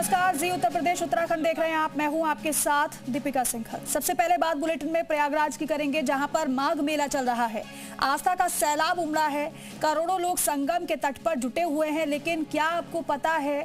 नमस्कार, जी उत्तर प्रदेश उत्तराखंड देख रहे हैं आप। मैं हूं आपके साथ दीपिका सिंघल। सबसे पहले बात बुलेटिन में प्रयागराज की करेंगे, जहां पर माघ मेला चल रहा है। आस्था का सैलाब उमड़ा है, करोड़ों लोग संगम के तट पर जुटे हुए हैं। लेकिन क्या आपको पता है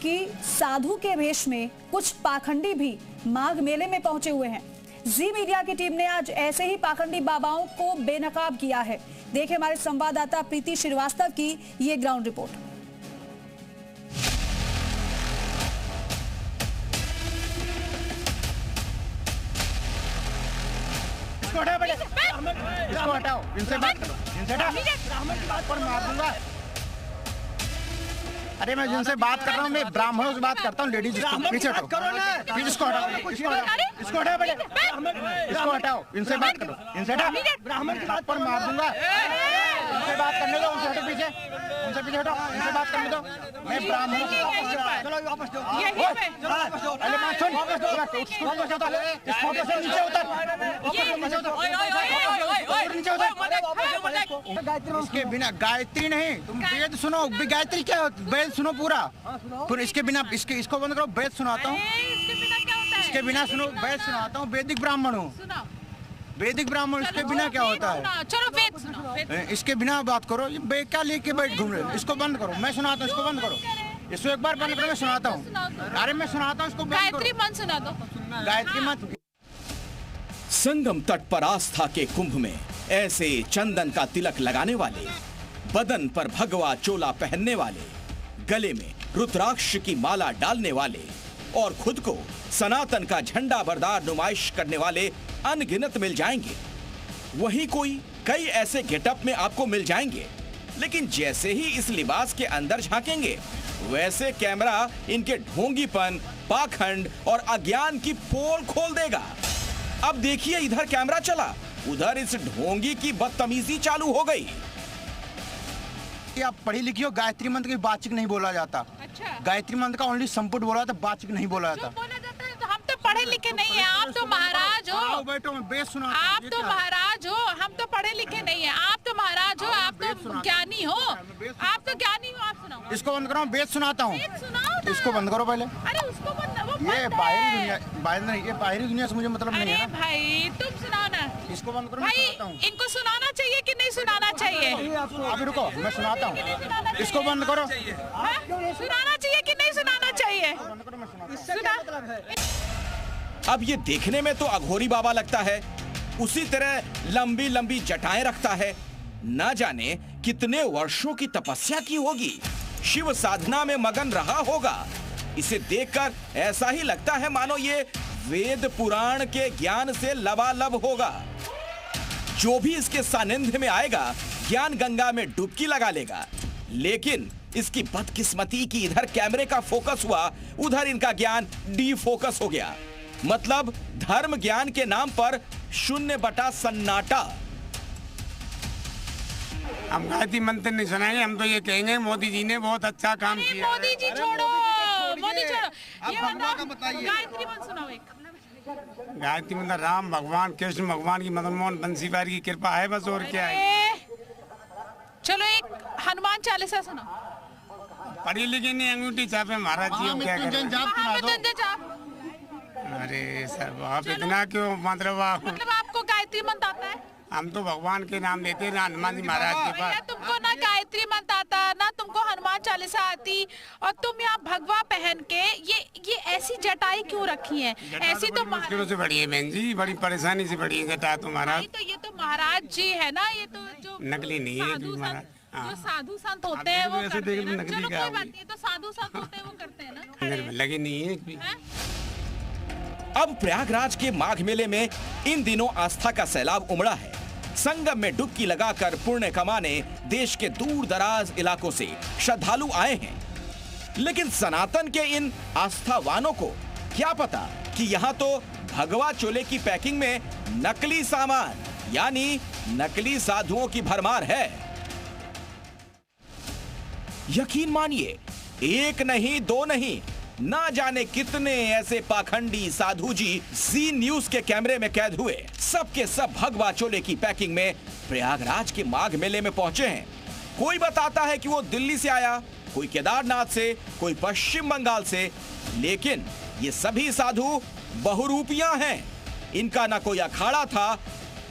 कि साधु के वेश में कुछ पाखंडी भी माघ मेले में पहुंचे हुए हैं। जी मीडिया की टीम ने आज ऐसे ही पाखंडी बाबाओं को बेनकाब किया है। देखिए हमारे संवाददाता प्रीति श्रीवास्तव की ये ग्राउंड रिपोर्ट। इसको हटाओ, इनसे बात करो, इनसे ब्राह्मण की बात पर मार दूंगा। अरे मैं जिनसे बात कर रहा हूँ, मैं ब्राह्मणों से बात करता हूँ। लेडीज पीछे हटाओ, प्लीज इसको हटाओ, इसको हटाओ बेटे, इसको हटाओ, इनसे बात करो, इनसे ब्राह्मण की बात पर मार दूंगा। उनसे बात करने दो, उनसे हटो पीछे, उनसे पीछे हटो, इनसे बात करने दो। मैं ब्राह्मणों से चलो वापस दो, अरे बात सुन, इस फोटो से नीचे उतर, इसके बिना गायत्री नहीं, तुम वेद सुनो। गायत्री क्या वेद सुनो पूरा, फिर इसके बिना इसको बंद करो। वेद सुनाता हूँ, इसके बिना सुनो, वेद सुनाता हूँ। वैदिक ब्राह्मण हूँ, वैदिक ब्राह्मण। इसके बिना क्या होता है? चलो वेद सुनो। इसके बिना बात करो। ये क्या लेके बैठ घूम रहे? इसको बंद करो, मैं सुनाता हूँ। इसको बंद करो, इसको एक बार बंद करो, मैं सुनाता हूँ। अरे मैं सुनाता हूँ, इसको गायत्री मंत्र सुना दो। गायत्री मंत्र। संगम तट पर आस्था के कुंभ में ऐसे चंदन का तिलक लगाने वाले, बदन पर भगवा चोला पहनने वाले, गले में रुद्राक्ष की माला डालने वाले और खुद को सनातन का झंडा बरदार नुमाइश करने वाले अनगिनत मिल जाएंगे। वहीं कई ऐसे गेटअप में आपको मिल जाएंगे, लेकिन जैसे ही इस लिबास के अंदर झांकेंगे, वैसे कैमरा इनके ढोंगीपन, पाखंड और अज्ञान की पोल खोल देगा। अब देखिए, इधर कैमरा चला, उधर इस ढोंगी की बदतमीजी चालू हो गई। आप पढ़ी लिखी हो, गायत्री मंत्र की बातचीत नहीं बोला जाता। अच्छा। गायत्री मंत्र का ओनली संपुट बोला जाता, बातचीत नहीं बोला जाता। बोला जाता है तो हम तो पढ़े लिखे नहीं है। आप तो महाराज हो, बैठो, मैं बेस सुना। आप तो महाराज हो, हम तो पढ़े लिखे नहीं है। आप तो महाराज हो, आप तो ज्ञानी हो, आप तो ज्ञानी हो। आप सुनाओ। इसको बंद करो, बेस सुनाता हूँ। इसको बंद करो पहले। अरे उसको बंद, ये बाहरी दुनिया, बाहरी नहीं, ये बाहरी दुनिया से मुझे मतलब नहीं है ना। भाई तुम सुनाओ ना। इसको बंद करो, भाई मैं सुनाता हूँ। इनको सुनाना चाहिए कि नहीं सुनाना चाहिए? अभी रुको, मैं सुनाता हूँ। इसको बंद करो। सुनाना चाहिए कि नहीं सुनाना चाहिए? अब ये देखने में तो अघोरी बाबा लगता है, उसी तरह लंबी लंबी जटाएं रखता है। न जाने कितने वर्षों की तपस्या की होगी, शिव साधना में मगन रहा होगा। इसे देखकर ऐसा ही लगता है मानो ये वेद पुराण के ज्ञान से लबालब होगा। जो भी इसके सानिध्य में आएगा, ज्ञान गंगा में डुबकी लगा लेगा। लेकिन इसकी बदकिस्मती की इधर कैमरे का फोकस हुआ, उधर इनका ज्ञान डीफोकस हो गया। मतलब धर्म ज्ञान के नाम पर 0 सन्नाटा। हम गायत्री मंत्र नहीं सुनाएंगे, हम तो ये कहेंगे मोदी जी ने बहुत अच्छा काम किया। मोदी जी छोड़ो, मोदी छोड़ो। ये बताइए, गायत्री मंत्र सुनाओ एक। गायत्री मंत्र राम भगवान, कृष्ण भगवान की, मदन मोहन बंसीवारी की कृपा है बस, और क्या है। चलो एक हनुमान चालीसा सुनाओ। पढ़ी लिखी नहीं, अंगूठी छापे महाराज जी, क्या करें। अरे सर आप इतना क्यों, मतलब आपको गायत्री मंत्र आता है? हम तो भगवान के नाम लेते हैं हनुमान जी महाराज के पास। तुमको ना गायत्री मंत्र आता, ना तुमको हनुमान चालीसा आती, और तुम यहाँ भगवा पहन के ये ऐसी जटाई क्यों रखी है? ऐसी तो मुश्किलों से बड़ी है बहन जी, बड़ी परेशानी से बड़ी है जटा तुम्हारा। तो ये तो महाराज जी है ना, ये तो जो नकली नहीं है जो साधु संत होते हैं वो करते हैं ना। चलो कोई बात नहीं, तो साधु संत होते हैं वो करते हैं ना। लगे नहीं है भी। अब प्रयागराज के माघ मेले में इन दिनों आस्था का सैलाब उमड़ा है। संगम में डुबकी लगाकर पुण्य कमाने देश के दूर दराज इलाकों से श्रद्धालु आए हैं। लेकिन सनातन के इन आस्थावानों को क्या पता कि यहाँ तो भगवा चोले की पैकिंग में नकली सामान यानी नकली साधुओं की भरमार है। यकीन मानिए, एक नहीं दो नहीं, ना जाने कितने ऐसे पाखंडी साधु जी जी न्यूज के कैमरे में कैद हुए। सबके सब भगवा चोले की पैकिंग में प्रयागराज के माघ मेले में पहुंचे हैं। कोई बताता है कि वो दिल्ली से आया, कोई केदारनाथ से, कोई पश्चिम बंगाल से, लेकिन ये सभी साधु बहुरूपियां हैं। इनका ना कोई अखाड़ा था,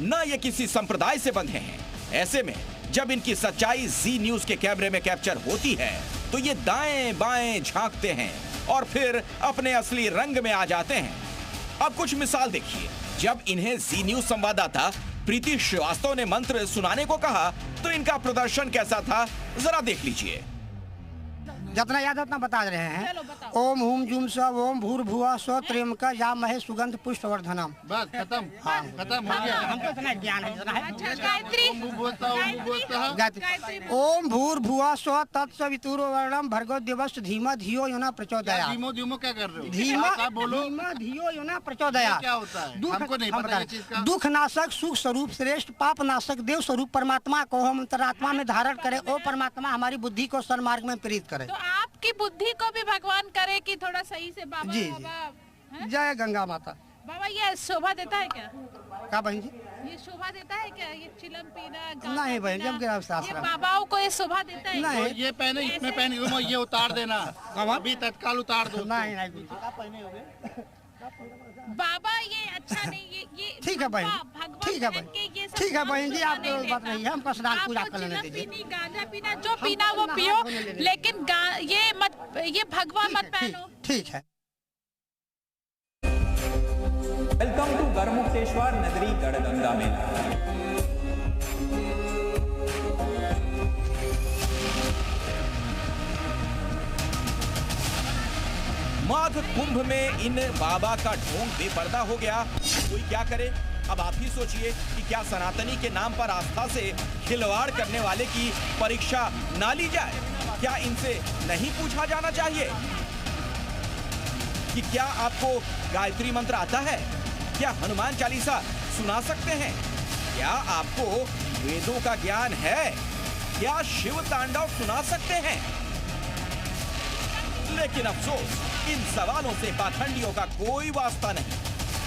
ना ये किसी संप्रदाय से बंधे हैं। ऐसे में जब इनकी सच्चाई जी न्यूज के कैमरे में कैप्चर होती है तो ये दाएं बाएं झांकते हैं और फिर अपने असली रंग में आ जाते हैं। अब कुछ मिसाल देखिए। जब इन्हें जी न्यूज संवाददाता प्रीति श्रीवास्तव ने मंत्र सुनाने को कहा तो इनका प्रदर्शन कैसा था, जरा देख लीजिए। जितना याद उतना बता रहे हैं। ओम हुम जुम स्व ओम भूर्भुवः स्व त्र्यंबकः यामहे सुगंध पुष्पवर्धनम्। बस खत्म। हाँ खत्म हो गया। हमको इतना ज्ञान है, इतना है। अच्छा, गायत्री गायत्री। ओम भूर्भुवः स्व तत्सवितुर्वरेण्यं भर्गो देवस्य धीमहि धियो यो न प्रचोदयात्। धीमो धीमो क्या कर रहे हो? धीमहि बोलो। धियो यो न प्रचोदयात्। क्या होता है? हमको नहीं पता ये चीज का। दुख नाशक, सुख स्वरूप, श्रेष्ठ पाप नाशक देव स्वरूप परमात्मा को हम अंतरात्मा में धारण करें। ओ परमात्मा हमारी बुद्धि को सन्मार्ग में प्रेरित करे। तो आपकी बुद्धि को भी भगवान करे कि थोड़ा सही से बाबा। जी, बाबा जय गंगा माता। बाबा ये शोभा देता है क्या? क्या बहन जी? ये शोभा देता है क्या? ये चिलम पीना, गांजा नहीं बहन जी, हम क्या पीना, ये आश्रम। बाबाओं को ये शोभा देता है? नहीं। तो ये पहने, इसमें पहन के ये उतार देना, अभी तत्काल उतार दो। नहीं नहीं बाबा ये अच्छा नहीं, ये ठीक है बहन, भगवान ठीक है बहन बहन, के ये सब ठीक है बहन जी, आप नहीं बात देखना। नहीं है, हम स्नान पूजा आपको कर लेने चिलम दीजिए। पीनी, गांजा पीना, जो पीना वो पियो, लेकिन ये भगवा मत पहनो। ठीक है। वेलकम टू गढ़मुक्तेश्वर नगरी गढ़गंगा मेला। माघ कुंभ में इन बाबा का ढोंग बेपर्दा हो गया। कोई क्या करे? अब आप ही सोचिए कि क्या सनातनी के नाम पर आस्था से खिलवाड़ करने वाले की परीक्षा ना ली जाए? क्या इनसे नहीं पूछा जाना चाहिए कि क्या आपको गायत्री मंत्र आता है? क्या हनुमान चालीसा सुना सकते हैं? क्या आपको वेदों का ज्ञान है? क्या शिव तांडव सुना सकते हैं? लेकिन अफसोस, इन सवालों से पाखंडियों का कोई वास्ता नहीं।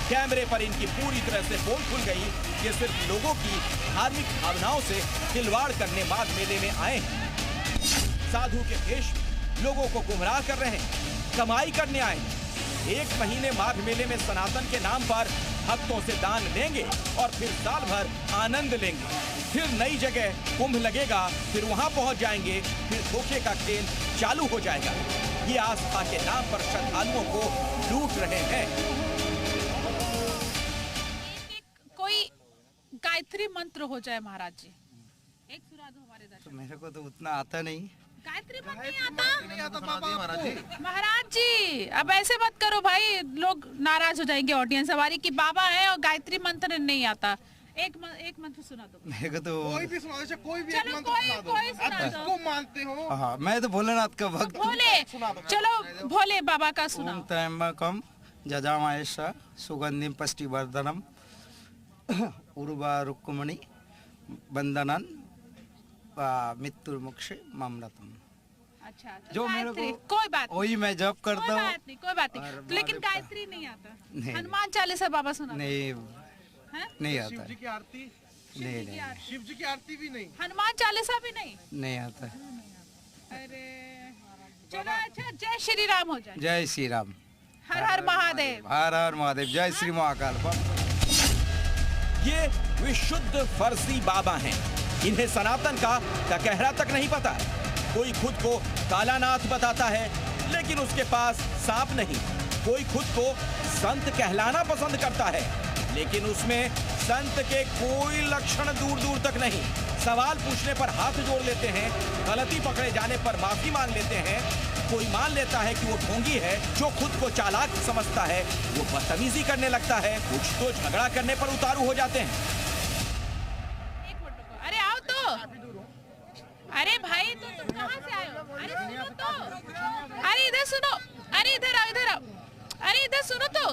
कैमरे पर इनकी पूरी तरह से पोल खुल गई कि सिर्फ लोगों की धार्मिक भावनाओं से खिलवाड़ करने माघ मेले में आए हैं। साधु के भेष में लोगों को गुमराह कर रहे हैं, कमाई करने आए हैं। 1 महीने माघ मेले में सनातन के नाम पर भक्तों से दान लेंगे और फिर साल भर आनंद लेंगे। फिर नई जगह कुंभ लगेगा, फिर वहां पहुंच जाएंगे, फिर धोखे का खेल चालू हो जाएगा। ये आस्था के नाम पर श्रद्धालुओं को लूट रहे हैं। कोई गायत्री मंत्र हो जाए महाराज जी, एक सुना दो हमारे दर्शक। मेरे को तो उतना आता नहीं। गायत्री मंत्र नहीं आता महाराज जी। अब ऐसे मत करो भाई, लोग नाराज हो जाएंगे ऑडियंस हमारी कि बाबा है और गायत्री मंत्र नहीं आता। एक मंत्र सुना दो। मेरे को तो कोई भी सुना दो, कोई भी एक चलो मंत्र सुना दो। कोई सुना आप दो। किसको मानते हो? हाँ, मैं तो भोलेनाथ का भक्त हूँ। भोले, चलो भोले बाबा का ओम सुनाओ। त्र्यंबकम जजामहेश सुगंधिम पुष्टिवर्धनम उर्वारुक्मणि बंदनन मृत्युर्मुक्षे ममृतम। अच्छा, जो मेरे गायत्री, को कोई बात नहीं, वही मैं जप करता कोई हूँ। बात नहीं, कोई बात और नहीं। तो लेकिन महादेव का- गायत्री नहीं आता। नहीं। हनुमान चालीसा बाबा सुना दो। नहीं, हैं? नहीं आता शिव है। जी की आरती, नहीं नहीं शिव जी की आरती भी नहीं। हनुमान चालीसा भी नहीं। नहीं आता है। अरे चलो, अच्छा जय श्री राम हो जाए। जय श्री राम, हर हर महादेव। हर हर महादेव, जय श्री महाकाल। ये विशुद्ध फर्जी बाबा हैं। इन्हें सनातन का कहरा तक नहीं पता। कोई खुद को कालानाथ बताता है, लेकिन उसके पास सांप नहीं। कोई खुद को संत कहलाना पसंद करता है, लेकिन उसमें संत के कोई लक्षण दूर दूर तक नहीं। सवाल पूछने पर हाथ जोड़ लेते हैं, गलती पकड़े जाने पर माफी मांग लेते हैं। कोई मान लेता है कि वो ढोंगी है। जो खुद को चालाक समझता है वो बदतमीजी करने लगता है। कुछ तो झगड़ा करने पर उतारू हो जाते हैं। एक मिनट रुको। अरे आओ तो। अरे भाई तो तुम कहाँ से आए हो? अरे सुनो तो। अरे इधर सुनो। अरे इधर आओ, इधर आओ। अरे इधर सुनो तो।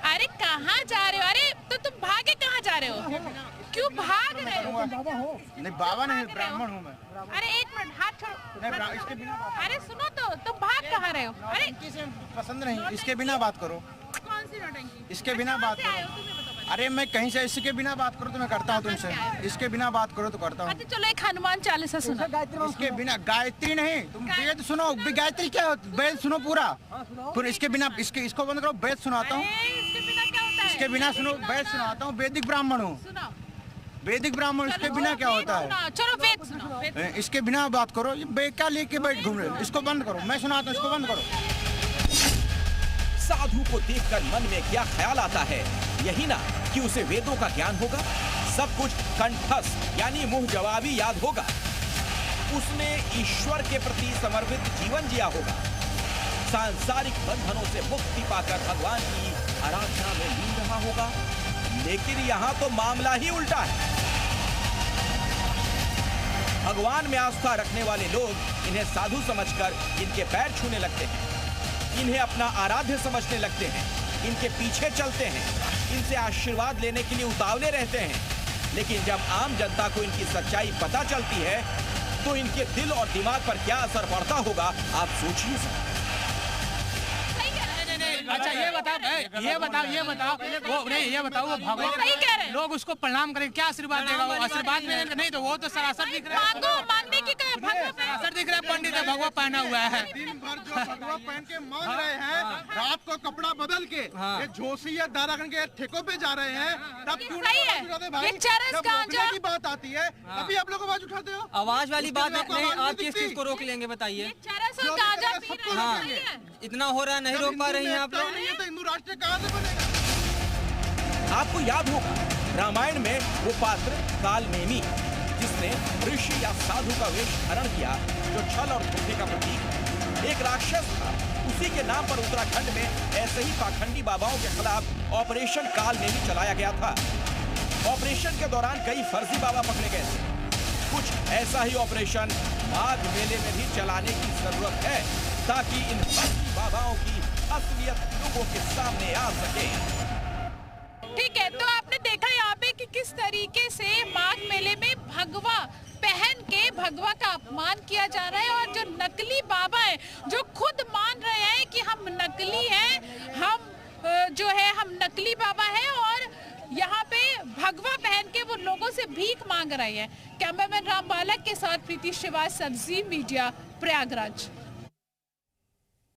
अरे कहाँ जा रहे हो? अरे तो तुम भागे कहाँ जा रहे हो? क्यों भाग रहे हो? नहीं बाबा नहीं, ब्राह्मण हूँ मैं। अरे एक मिनट, हाथ छोड़ो। नहीं, इसके बिना अरे सुनो तो, तुम भाग कहाँ रहे हो? अरे किसी पसंद नहीं, इसके बिना बात करो। कौन सी नौटंकी? इसके बिना बात कहाँ से करो। आए हो? तुम्हें बताओ पहले। अरे मैं कहीं से इसके बिना बात करूँ तो मैं करता हूँ तुमसे, इसके बिना बात करो तो करता हूँ। अच्छा चलो एक हनुमान चालीसा सुना। इसके बिना गायत्री नहीं, तुम वेद सुनो। गायत्री क्या होती, वेद सुनो पूरा। फिर इसके बिना इसको बंद करो, वेद सुनाता हूँ। इसके बिना क्या होता है? इसके बिना सुनो, वेद सुनाता हूँ। वैदिक ब्राह्मण हूँ, सुनाओ। वैदिक ब्राह्मण। इसके बिना क्या होता है? चलो वेद सुनाओ, वेद। इसके बिना बात करो, ये बेकार लेके बैठ घूम रहे हो। इसको बंद करो, मैं सुनाता हूँ, इसको बंद करो। साधु को देखकर मन में क्या ख्याल आता है? यही ना कि उसे वेदों का ज्ञान होगा, सब कुछ कंठस्थ यानी मुंह जवाबी याद होगा। उसने ईश्वर के प्रति समर्पित जीवन जिया होगा, सांसारिक बंधनों से मुक्ति पाकर भगवान की आराधना में लीन रहा होगा। लेकिन यहाँ तो मामला ही उल्टा है। भगवान में आस्था रखने वाले लोग इन्हें साधु समझकर इनके पैर छूने लगते हैं, इन्हें अपना आराध्य समझने लगते हैं, इनके पीछे चलते हैं, इनसे आशीर्वाद लेने के लिए उतावले रहते हैं। लेकिन जब आम जनता को इनकी सच्चाई पता चलती है तो इनके दिल और दिमाग पर क्या असर पड़ता होगा, आप सोचिए। अच्छा ये बताओ वो नहीं, ये बताओ वो भगवान लोग उसको प्रणाम करें, क्या आशीर्वाद देगा? वो आशीर्वाद में नहीं तो वो तो सरासर दिख रहा है, मांगने की सरासर दिख रहा है। पंडित है भगवा पहना हुआ है, दिन भर जो भगवा पहन के मांग रहे हैं, रात को कपड़ा बदल के ये झोसी या दारागण के ठेकों पे जा रहे हैं, तब क्यों सही है। भाई? ये चरस जब गांजा रोकने की बात आती है तभी आप लोग आवाज उठाते हो। आवाज वाली बात उसके नहीं, बिना आप आवाज किस नहीं चीज को रोक लेंगे बताइए? चरस और गांजा पी रहे हैं, हाँ, सही है। इतना हो रहा है, नहीं रोक पा रही हैं आप लोग। नहीं है तो हिंदू राष्ट्र कहाँ से बनेगा? आपको याद होगा रामायण में वो पात्र कालनेमी, जिसने ऋषि या साधु का वेश धारण किया, जो छल और धोखे का प्रतीक, एक राक्षस था। उसी के नाम पर उत्तराखंड में ऐसे ही पाखंडी बाबाओं के खिलाफ ऑपरेशन कालनेमी चलाया गया था। ऑपरेशन के दौरान कई फर्जी बाबा पकड़े गए थे। कुछ ऐसा ही ऑपरेशन माघ मेले में भी चलाने की जरूरत है, ताकि इन फर्जी बाबाओं की असलियत लोगों के सामने आ सके। ठीक है, तो आपने देखा यहाँ पे कि किस तरीके से माघ मेले में भगवा पहन के भगवा का अपमान किया जा रहा है, और जो नकली बाबा है जो खुद मान रहे हैं कि हम नकली हैं, हम जो है हम नकली बाबा हैं, और यहाँ पे भगवा पहन के वो लोगों से भीख मांग रहे हैं। कैमरामैन राम बालक के साथ प्रीति श्रीवास्तव, सब्जी मीडिया, प्रयागराज।